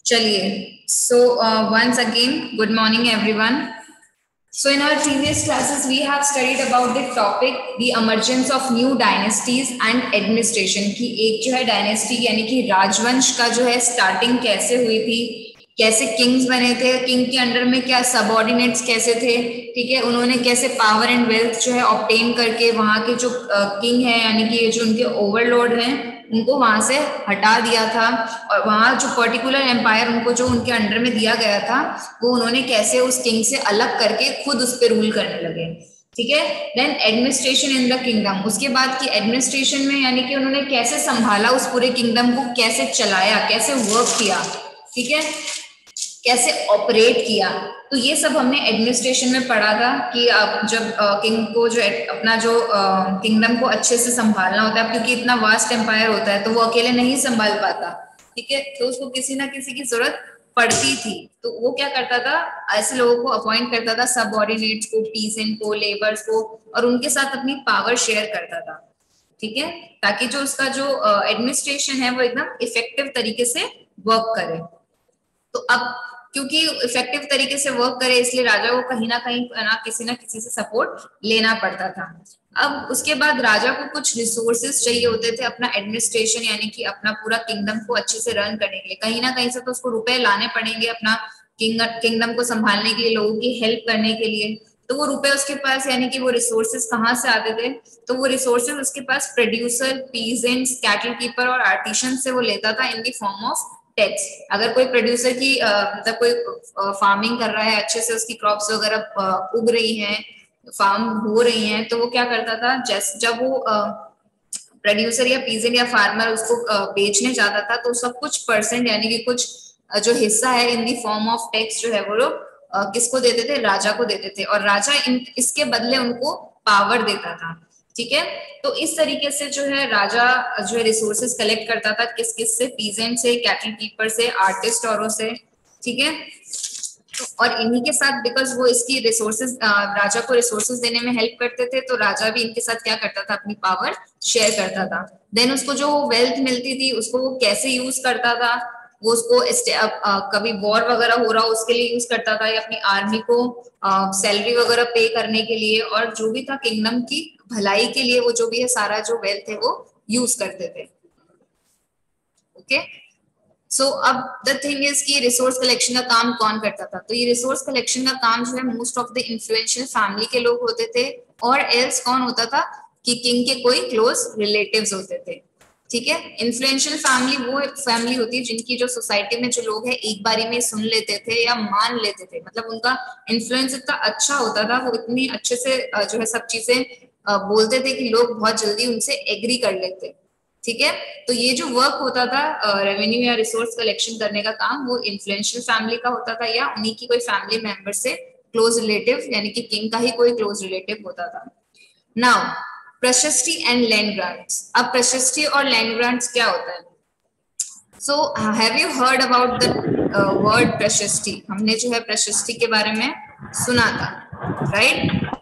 चलिए, so once again, good morning everyone. So in our previous classes, we have studied about the topic the emergence of new dynasties and administration की एक जो है dynasty यानी कि राजवंश का जो है स्टार्टिंग कैसे हुई थी, कैसे किंग्स बने थे, किंग के अंडर में क्या सबऑर्डिनेट्स कैसे थे, ठीक है, उन्होंने कैसे पावर एंड वेल्थ जो है ऑब्टेन करके वहां के जो किंग है यानी कि जो उनके ओवरलॉर्ड हैं उनको वहां से हटा दिया था और वहां जो पर्टिकुलर एम्पायर उनको जो उनके अंडर में दिया गया था वो उन्होंने कैसे उस किंग से अलग करके खुद उस पर रूल करने लगे। ठीक है, then administration in the kingdom, उसके बाद की एडमिनिस्ट्रेशन में यानी कि उन्होंने कैसे संभाला उस पूरे किंगडम को, कैसे चलाया, कैसे वर्क किया, ठीक है, कैसे ऑपरेट किया। तो ये सब हमने एडमिनिस्ट्रेशन में पढ़ा था कि आप जब किंग को जो अपना जो किंगडम को अच्छे से संभालना होता है, क्योंकि इतना वास्ट एम्पायर होता है तो वो अकेले नहीं संभाल पाता, ठीक है, तो उसको किसी ना किसी की जरूरत पड़ती थी। तो वो क्या करता था, ऐसे लोगों को अपॉइंट करता था, सबऑर्डिनेट्स को, पीसेंट को, लेबर्स को, और उनके साथ अपनी पावर शेयर करता था, ठीक है, ताकि जो उसका जो एडमिनिस्ट्रेशन है वो एकदम इफेक्टिव तरीके से वर्क करे। तो अब क्योंकि इफेक्टिव तरीके से वर्क करे इसलिए राजा को कहीं ना कहीं ना किसी से सपोर्ट लेना पड़ता था। अब उसके बाद राजा को कुछ रिसोर्सेज चाहिए होते थे अपना एडमिनिस्ट्रेशन यानी कि अपना पूरा किंगडम को अच्छे से रन करने के लिए, कहीं ना कहीं से तो उसको रुपए लाने पड़ेंगे अपना किंगडम को संभालने के लिए, लोगों की हेल्प करने के लिए। तो वो रुपए उसके पास यानी कि वो रिसोर्सेज कहाँ से आते थे, तो वो रिसोर्सेज उसके पास प्रोड्यूसर, पीजेंट्स, कैटल कीपर और आर्टिशन से वो लेता था in the form of tax. अगर कोई प्रोड्यूसर की मतलब कोई फार्मिंग कर रहा है, अच्छे से उसकी क्रॉप्स वगैरह उग रही हैं, फार्म हो रही हैं, तो वो क्या करता था, जब वो प्रोड्यूसर या पीजेंट या फार्मर उसको बेचने जाता था तो सब कुछ परसेंट यानी कि कुछ जो हिस्सा है इन दी फॉर्म ऑफ टैक्स जो है वो लोग किसको देते थे, राजा को देते थे, और राजा इसके बदले उनको पावर देता था। ठीक है, तो इस तरीके से जो है राजा जो है रिसोर्सेज कलेक्ट करता था, किस किस से, पीजेंट से, कैटल कीपर से, आर्टिस्ट औरों से, ठीक है, और इन्हीं के साथ बिकॉज वो इसकी रिसोर्सेज राजा को रिसोर्सेज देने में हेल्प करते थे, तो राजा भी इनके साथ क्या करता था, अपनी पावर शेयर करता था। देन उसको जो वेल्थ मिलती थी उसको वो कैसे यूज करता था, वो उसको कभी वॉर वगैरह हो रहा हो उसके लिए यूज करता था, या अपनी आर्मी को सैलरी वगैरह पे करने के लिए, और जो भी था किंगडम की भलाई के लिए वो जो भी है सारा जो वेल्थ है वो यूज करते थे। ओके, सो अब द थिंग इज कि रिसोर्स कलेक्शन का काम कौन करता था, तो ये रिसोर्स कलेक्शन का काम जो है most of the influential family के लोग होते थे, और एल्स कौन होता था कि किंग के कोई क्लोज रिलेटिव्स होते थे। ठीक है, इन्फ्लुएंशियल फैमिली वो फैमिली होती है जिनकी जो सोसाइटी में जो लोग हैं एक बारी में सुन लेते थे या मान लेते थे, मतलब उनका इन्फ्लुएंस इतना अच्छा होता था, वो इतनी अच्छे से जो है सब चीजें बोलते थे कि लोग बहुत जल्दी उनसे एग्री कर लेते। ठीक है, तो ये जो वर्क होता था रेवेन्यू या रिसोर्स कलेक्शन करने का काम, वो इन्फ्लुएंशियल फैमिली का होता था या उन्हीं की कोई फैमिली मेंबर से क्लोज रिलेटिव यानी कि किंग का ही कोई क्लोज रिलेटिव होता था। नाउ प्रशस्ति एंड लैंड ग्रांट्स, अब प्रशस्ति और लैंड ग्रांट्स क्या होता है? So have you heard about the word प्रशस्ति? हमने जो है प्रशस्ति के बारे में सुना था, राइट?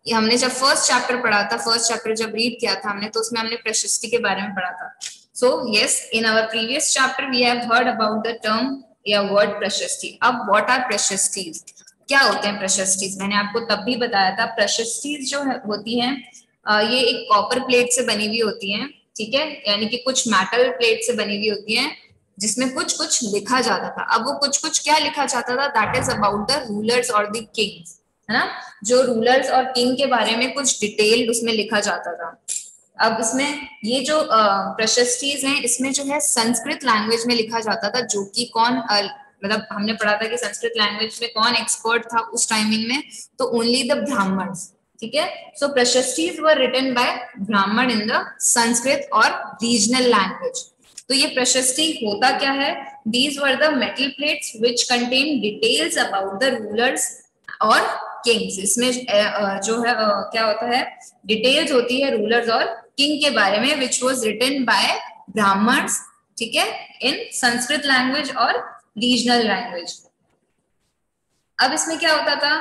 हमने जब फर्स्ट चैप्टर पढ़ा था, फर्स्ट चैप्टर जब रीड किया था हमने, तो उसमें हमने प्रशस्ति के बारे में पढ़ा था। So yes, in our previous chapter we have heard about the term या वर्ड प्रशस्ति। अब व्हाट आर प्रशस्तिज, क्या होते हैं प्रशस्तिज? मैंने आपको तब भी बताया था, प्रशस्तिज जो होती हैं ये एक कॉपर प्लेट से बनी हुई होती हैं, ठीक है, यानी कि कुछ मेटल प्लेट से बनी हुई होती हैं जिसमें कुछ कुछ लिखा जाता था। अब वो कुछ कुछ क्या लिखा जाता था? That is about the rulers और द किंग्स, है ना, जो रूलर्स और किंग के बारे में कुछ डिटेल उसमें लिखा जाता था। अब इसमें ये जो प्रशस्तिज हैं इसमें जो है संस्कृत लैंग्वेज में लिखा जाता था, जो कि कौन मतलब हमने पढ़ा था कि संस्कृत लैंग्वेज में कौन एक्सपर्ट था उस टाइमिंग में, तो ओनली द ब्राह्मण्स। ठीक है, सो प्रशस्तिज वर रिटन बाय ब्राह्मण इन द संस्कृत और रीजनल लैंग्वेज। तो ये प्रशस्ति होता क्या है? These were the metal plates which contain details about the rulers और किंग्स। इसमें जो है क्या होता है, डिटेल्स होती है रूलर्स और किंग के बारे में, which was written by Brahmins, ठीक है, इन संस्कृत लैंग्वेज और रीजनल लैंग्वेज। अब इसमें क्या होता था,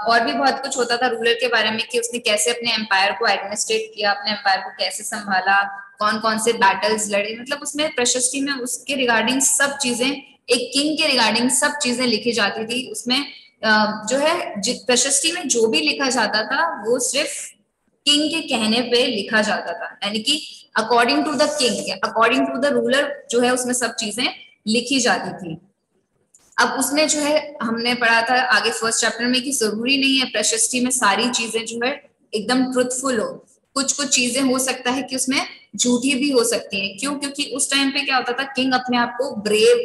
और भी बहुत कुछ होता था रूलर के बारे में कि उसने कैसे अपने एम्पायर को एडमिनिस्ट्रेट किया, अपने एम्पायर को कैसे संभाला, कौन कौन से बैटल्स लड़े, मतलब उसमें प्रशस्ति में उसके रिगार्डिंग सब चीजें, एक किंग के रिगार्डिंग सब चीजें लिखी जाती थी उसमें। जो है प्रशस्ति में जो भी लिखा जाता था वो सिर्फ किंग के कहने पे लिखा जाता था, यानी कि according to the king, according to the ruler जो है उसमें सब चीजें लिखी जाती थी। अब उसमें जो है हमने पढ़ा था आगे फर्स्ट चैप्टर में कि जरूरी नहीं है प्रशस्ति में सारी चीजें जो है एकदम ट्रुथफुल हो, कुछ कुछ चीजें हो सकता है कि उसमें झूठी भी हो सकती हैं। क्यों? क्योंकि उस टाइम पे क्या होता था, किंग अपने आप को ब्रेव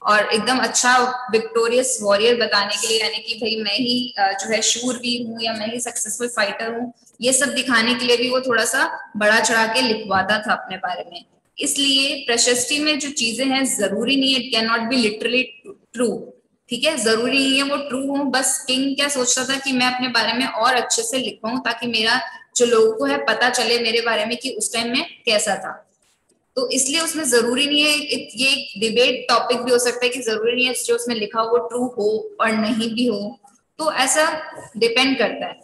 और एकदम अच्छा विक्टोरियस वॉरियर बताने के लिए, यानी कि भाई मैं ही जो है शूरवीर हूँ या मैं ही सक्सेसफुल फाइटर हूँ, ये सब दिखाने के लिए भी वो थोड़ा सा बड़ा चढ़ा के लिखवाता था अपने बारे में। इसलिए प्रशस्ति में जो चीजें हैं जरूरी नहीं है, it can not be literally true. ठीक है, जरूरी नहीं है वो ट्रू हो, बस किंग क्या सोचता था कि मैं अपने बारे में और अच्छे से लिख पाऊं ताकि मेरा जो लोगों को है पता चले मेरे बारे में कि उस टाइम में कैसा था। तो इसलिए उसमें जरूरी नहीं है, ये एक डिबेट टॉपिक भी हो सकता है कि जरूरी नहीं है जो उसमें लिखा हो वो ट्रू हो और नहीं भी हो, तो ऐसा डिपेंड करता है।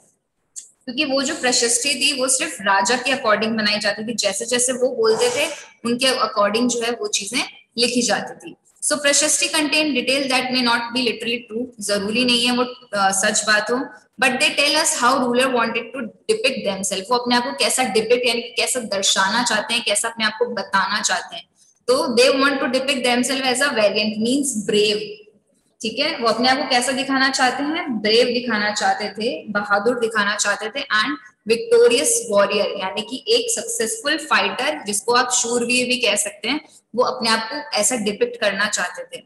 क्योंकि वो जो प्रशस्ति थी वो सिर्फ राजा के अकॉर्डिंग बनाई जाती थी, जैसे जैसे वो बोलते थे उनके अकॉर्डिंग जो है वो चीजें लिखी जाती थी। So prashasti contain detail that may not be literally true, जरूरी नहीं है वो सच बात हो, but they tell us how ruler wanted to depict themselves, वो अपने आप को कैसा डिपिक्ट यानी कि कैसा दर्शाना चाहते हैं, कैसा अपने आप को बताना चाहते हैं। तो they want to depict themselves as a valiant means brave. ठीक है, वो अपने आप को कैसा दिखाना चाहते हैं, ब्रेव दिखाना चाहते थे, बहादुर दिखाना चाहते थे, एंड विक्टोरियस वॉरियर यानी कि एक सक्सेसफुल फाइटर जिसको आप शूरवीर भी कह सकते हैं, वो अपने आप को ऐसा डिपिक्ट करना चाहते थे।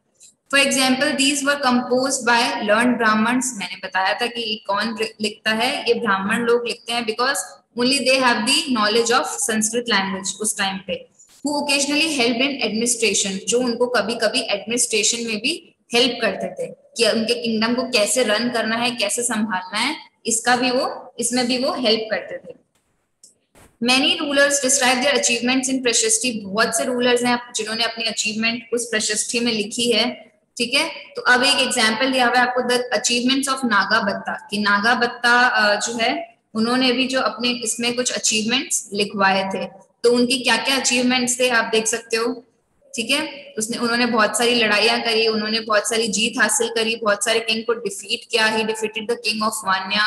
For example these were compose by learn Brahmins, मैंने बताया था कि कौन लिखता है, ये ब्राह्मण लोग लिखते हैं, because only they have the knowledge of Sanskrit language उस टाइम पे। Who occasionally help in administration, जो उनको कभी कभी एडमिनिस्ट्रेशन में भी हेल्प करते थे कि उनके किंगडम को कैसे रन करना है, कैसे संभालना है, इसका भी वो, इसमें भी वो हेल्प करते थे। Many rulers describe their achievements in प्रशस्ति, बहुत से रूलर्स हैं जिन्होंने अपनी अचीवमेंट उस प्रशस्ति में लिखी है। ठीक है, तो अब एक एग्जाम्पल दिया हुआ है आपको, द अचीवमेंट्स ऑफ नागाबत्ता, कि नागाबत्ता जो है उन्होंने भी जो अपने इसमें कुछ अचीवमेंट्स लिखवाए थे, तो उनकी क्या क्या अचीवमेंट्स थे आप देख सकते हो। ठीक है, उसने उन्होंने बहुत सारी लड़ाइयां करी, उन्होंने बहुत सारी जीत हासिल करी, बहुत सारे किंग को डिफीट किया, he defeated the king of Vanya,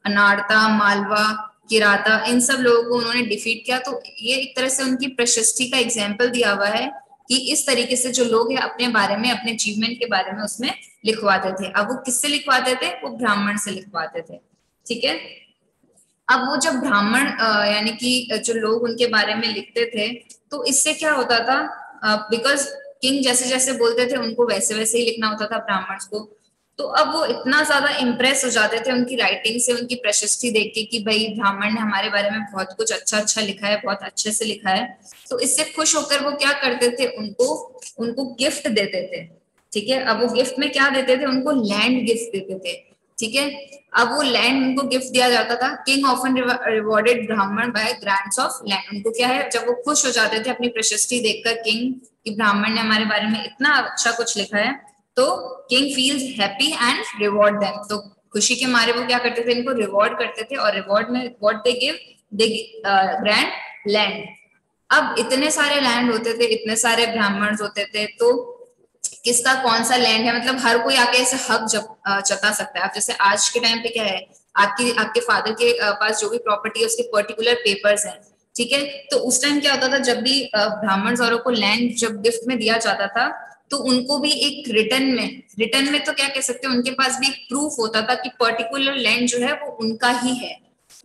Anarta, Malwa, Kirata, इन सब लोगों को उन्होंने डिफीट किया। तो ये एक तरह से उनकी प्रशस्ति का एग्जाम्पल दिया हुआ है कि इस तरीके से जो लोग हैं अपने बारे में, अपने अचीवमेंट के बारे में उसमें लिखवाते थे। अब वो किससे लिखवाते थे, वो ब्राह्मण से लिखवाते थे। ठीक है, अब वो जब ब्राह्मण यानी कि जो लोग उनके बारे में लिखते थे, तो इससे क्या होता था, बिकॉज किंग जैसे जैसे बोलते थे उनको वैसे वैसे ही लिखना होता था ब्राह्मण्स को। तो अब वो इतना ज्यादा इम्प्रेस हो जाते थे उनकी राइटिंग से, उनकी प्रशस्ति देख के कि भाई ब्राह्मण ने हमारे बारे में बहुत कुछ अच्छा अच्छा लिखा है, बहुत अच्छे से लिखा है। तो इससे खुश होकर वो क्या करते थे, उनको उनको गिफ्ट देते थे। ठीक है, अब वो गिफ्ट में क्या देते थे, उनको लैंड गिफ्ट देते थे। ठीक है, अब वो लैंड उनको गिफ्ट दिया जाता था। किंग ऑफन रिवॉर्डेड ब्राह्मण बाय ग्रांट्स ऑफ लैंड, उनको क्या है, जब वो खुश हो जाते थे अपनी प्रशस्ति देखकर किंग कि ब्राह्मण ने हमारे बारे में इतना अच्छा कुछ लिखा है, तो king feels happy and reward them, तो खुशी के मारे वो क्या करते थे, इनको रिवॉर्ड करते थे, और रिवॉर्ड में what they give, they grand land. अब इतने सारे लैंड होते थे, इतने सारे ब्राह्मण होते थे, तो किसका कौन सा लैंड है, मतलब हर कोई आके ऐसे हक जता सकता है। अब जैसे आज के टाइम पे क्या है, आपके फादर के पास जो भी प्रॉपर्टी है उसके पर्टिकुलर पेपर्स हैं। ठीक है, तो उस टाइम क्या होता था, जब भी ब्राह्मण औरों को लैंड जब गिफ्ट में दिया जाता था, तो उनको भी एक रिटर्न में तो क्या कह सकते हैं, उनके पास भी एक प्रूफ होता था कि पर्टिकुलर लैंड जो है वो उनका ही है।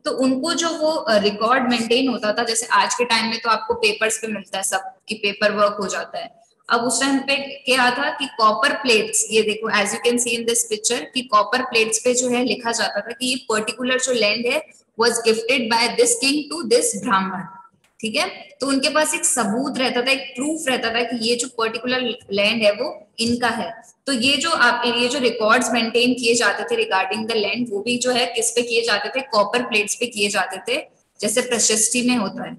तो उनको जो वो रिकॉर्ड मेंटेन होता था, जैसे आज के टाइम में तो आपको पेपर्स पे मिलता है सब कि पेपर वर्क हो जाता है। अब उस टाइम पे क्या था कि कॉपर प्लेट्स, ये देखो as you can see in this picture, कि कॉपर प्लेट्स पे जो है लिखा जाता था कि ये पर्टिकुलर जो लैंड है was gifted by this king to this Brahmin. ठीक है, तो उनके पास एक सबूत रहता था, एक प्रूफ रहता था कि ये जो पर्टिकुलर लैंड है वो इनका है। तो ये जो रिकॉर्ड्स मेंटेन किए जाते थे रिगार्डिंग द लैंड, वो भी जो है किस पे किए जाते थे, कॉपर प्लेट्स पे किए जाते थे, जैसे प्रशस्ति में होता है।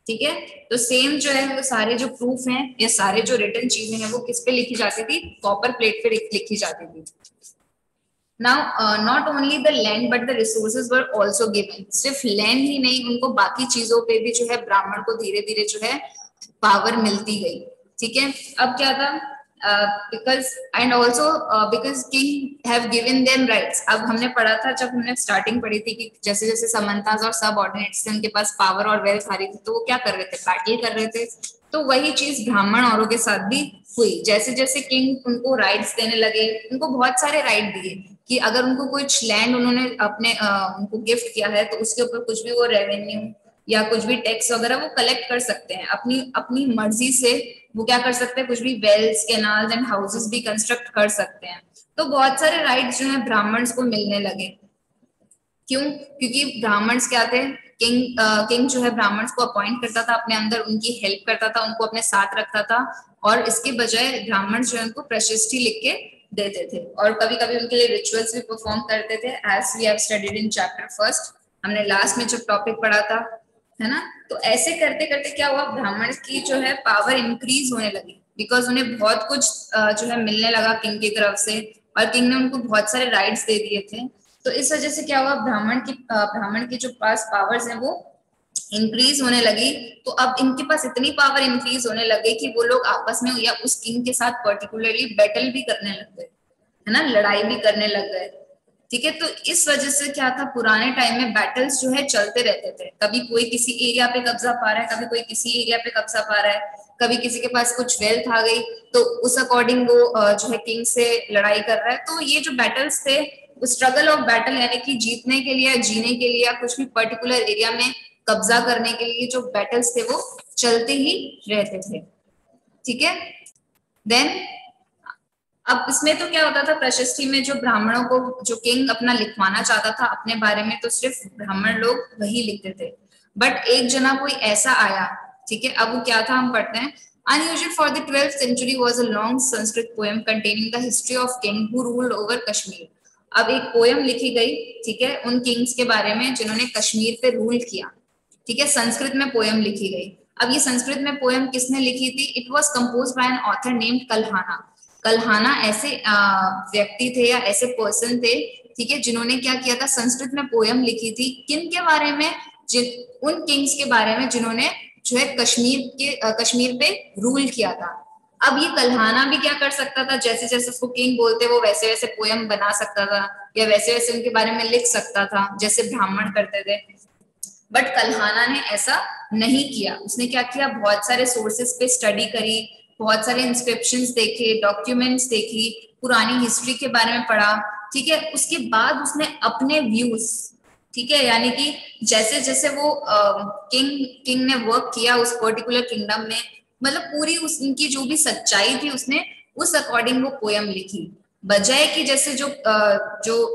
ठीक है, तो सेम जो है वो सारे जो प्रूफ हैं या सारे जो रिटर्न चीजें हैं वो किस पे लिखी जाती थी, कॉपर प्लेट पे लिखी जाती थी। Now not only the land but the resources were also given, सिर्फ लैंड ही नहीं, उनको बाकी चीजों पे भी जो है ब्राह्मण को धीरे धीरे जो है पावर मिलती गई। ठीक है, अब क्या था, because and also because king have given them rights. अब हमने पढ़ा था, जब हमने स्टार्टिंग पढ़ी थी कि जैसे जैसे समंताज और सब ऑर्डिनेट्स थे, उनके पास पावर और वेल्थ आ रही थी, तो वो क्या कर रहे थे, बैटल कर रहे थे। तो वही चीज ब्राह्मण औरों के साथ भी हुई। जैसे जैसे किंग उनको राइट्स देने लगे, उनको बहुत सारे राइट दिए कि अगर उनको कुछ लैंड उन्होंने अपने उनको गिफ्ट किया है, तो उसके ऊपर कुछ भी वो रेवेन्यू या कुछ भी टैक्स वगैरह वो कलेक्ट कर सकते हैं अपनी अपनी मर्जी से। वो क्या कर सकते हैं, कुछ भी वेल्स, कैनाल्स एंड हाउसेस भी कंस्ट्रक्ट कर सकते हैं। तो बहुत सारे राइट्स जो है ब्राह्मण्स को मिलने लगे। क्यों? क्योंकि ब्राह्मण्स क्या थे, किंग जो है ब्राह्मण्स को अपॉइंट करता था अपने अंदर, उनकी हेल्प करता था, उनको अपने साथ रखता था, और इसके बजाय ब्राह्मण जो है उनको प्रशस्ति लिख के देते थे, और कभी कभी उनके लिए रिचुअल्स भी परफॉर्म करते थे, as we have studied in chapter first. हमने लास्ट में जो टॉपिक पढ़ा था, है ना। तो ऐसे करते करते क्या हुआ, ब्राह्मण की जो है पावर इंक्रीज होने लगी, बिकॉज उन्हें बहुत कुछ जो है मिलने लगा किंग की तरफ से, और किंग ने उनको बहुत सारे राइट्स दे दिए थे। तो इस वजह से क्या हुआ, ब्राह्मण की जो पास पावर्स हैं वो इंक्रीज होने लगी। तो अब इनके पास इतनी पावर इंक्रीज होने लगे कि वो लोग आपस में या उस किंग के साथ पर्टिकुलरली बैटल भी करने लग गए, है ना, लड़ाई भी करने लग गए। ठीक है, तो इस वजह से क्या था, पुराने टाइम में बैटल्स जो है चलते रहते थे। कभी कोई किसी एरिया पे कब्जा पा रहा है, कभी कोई किसी एरिया पे कब्जा पा रहा है, कभी किसी के पास कुछ वेल्थ आ गई, तो उस अकॉर्डिंग वो जो है किंग से लड़ाई कर रहा है। तो ये जो बैटल्स थे, स्ट्रगल ऑफ बैटल, यानी कि जीतने के लिए, जीने के लिए, या कुछ भी पर्टिकुलर एरिया में कब्जा करने के लिए जो बैटल्स थे वो चलते ही रहते थे। ठीक है, देन अब इसमें तो क्या होता था, प्रशस्ति में जो ब्राह्मणों को जो किंग अपना लिखवाना चाहता था अपने बारे में, तो सिर्फ ब्राह्मण लोग वही लिखते थे। बट एक जना कोई ऐसा आया, ठीक है, अब वो क्या था हम पढ़ते हैं। Unusual for the 12th century was a long Sanskrit poem containing the history of king who ruled over Kashmir. अब एक पोयम लिखी गई, ठीक है, उन किंग्स के बारे में जिन्होंने कश्मीर पे रूल किया। ठीक है, संस्कृत में पोयम लिखी गई। अब ये संस्कृत में पोयम किसने लिखी थी? It was compose bye an author named Kalhana. Kalhana ऐसे व्यक्ति थे या ऐसे पर्सन थे, ठीक है, जिन्होंने क्या किया था, संस्कृत में पोयम लिखी थी। किन के बारे में? उन किंग्स के बारे में जिन्होंने जो है कश्मीर पे रूल किया था। अब ये कल्हाना भी क्या कर सकता था, जैसे जैसे उसको किंग बोलते वो वैसे वैसे पोयम बना सकता था, या वैसे वैसे उनके बारे में लिख सकता था जैसे ब्राह्मण करते थे। बट कल्हाना ने ऐसा नहीं किया। उसने क्या किया, बहुत सारे सोर्सेस पे स्टडी करी, बहुत सारे इंस्क्रिप्शंस देखे, डॉक्यूमेंट्स देखी, पुरानी हिस्ट्री के बारे में पढ़ा। ठीक है, उसके बाद उसने अपने व्यूज, ठीक है, यानी कि जैसे जैसे वो किंग ने वर्क किया उस पर्टिकुलर किंगडम में, मतलब पूरी उनकी जो भी सच्चाई थी उसने उस अकॉर्डिंग वो पोयम लिखी। बजाय कि जैसे जो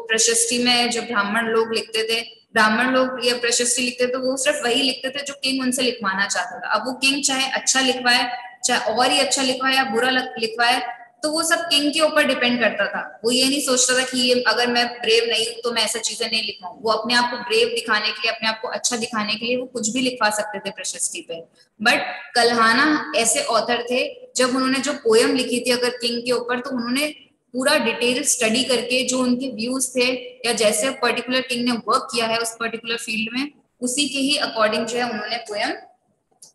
प्रशस्ति में जो ब्राह्मण लोग लिखते थे, ब्राह्मण लोग या प्रशस्ति लिखते थे, तो वो सिर्फ वही लिखते थे जो किंग उनसे लिखवाना चाहता था। अब वो किंग चाहे अच्छा लिखवाए, चाहे और ही अच्छा लिखवाए या बुरा लिखवाए, तो वो सब किंग के ऊपर डिपेंड करता था। वो ये नहीं सोचता था कि ये अगर मैं ब्रेव नहीं हूं तो मैं ऐसा चीजें नहीं लिखवाऊं। वो अपने आप को ब्रेव दिखाने के लिए, अपने आप को अच्छा दिखाने के लिए वो कुछ भी लिखवा सकते थे प्रशस्ति पे। बट कल्हाना ऐसे ऑथर थे, जब उन्होंने जो पोयम लिखी थी अगर किंग के ऊपर, तो उन्होंने पूरा डिटेल स्टडी करके जो उनके व्यूज थे या जैसे पर्टिकुलर किंग ने वर्क किया है उस पर्टिकुलर फील्ड में, उसी के ही अकॉर्डिंग जो है उन्होंने पोयम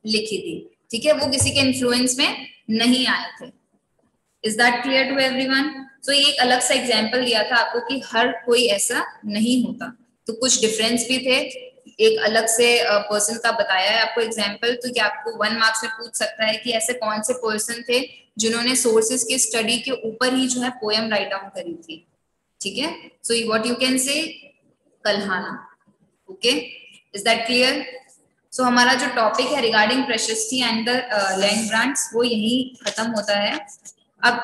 लिखी थी। ठीक है, वो किसी के इन्फ्लुएंस में नहीं आए थे। Is that clear to everyone? So ये एक अलग सा एग्जांपल दिया था आपको कि हर कोई ऐसा नहीं होता, तो कुछ डिफरेंस भी थे। एक अलग से पर्सन का बताया है आपको एग्जांपल, तो क्या आपको 1 मार्क्स में पूछ सकता है कि ऐसे कौन से पर्सन थे जिन्होंने सोर्सेस की स्टडी के ऊपर ही जो है पोयम राइट डाउन करी थी। ठीक है, so what you can say, Kalhana. Okay, is that clear? So हमारा जो टॉपिक है रिगार्डिंग प्रशस्ति एंड द लैंड ग्रांट्स वो यही खत्म होता है। अब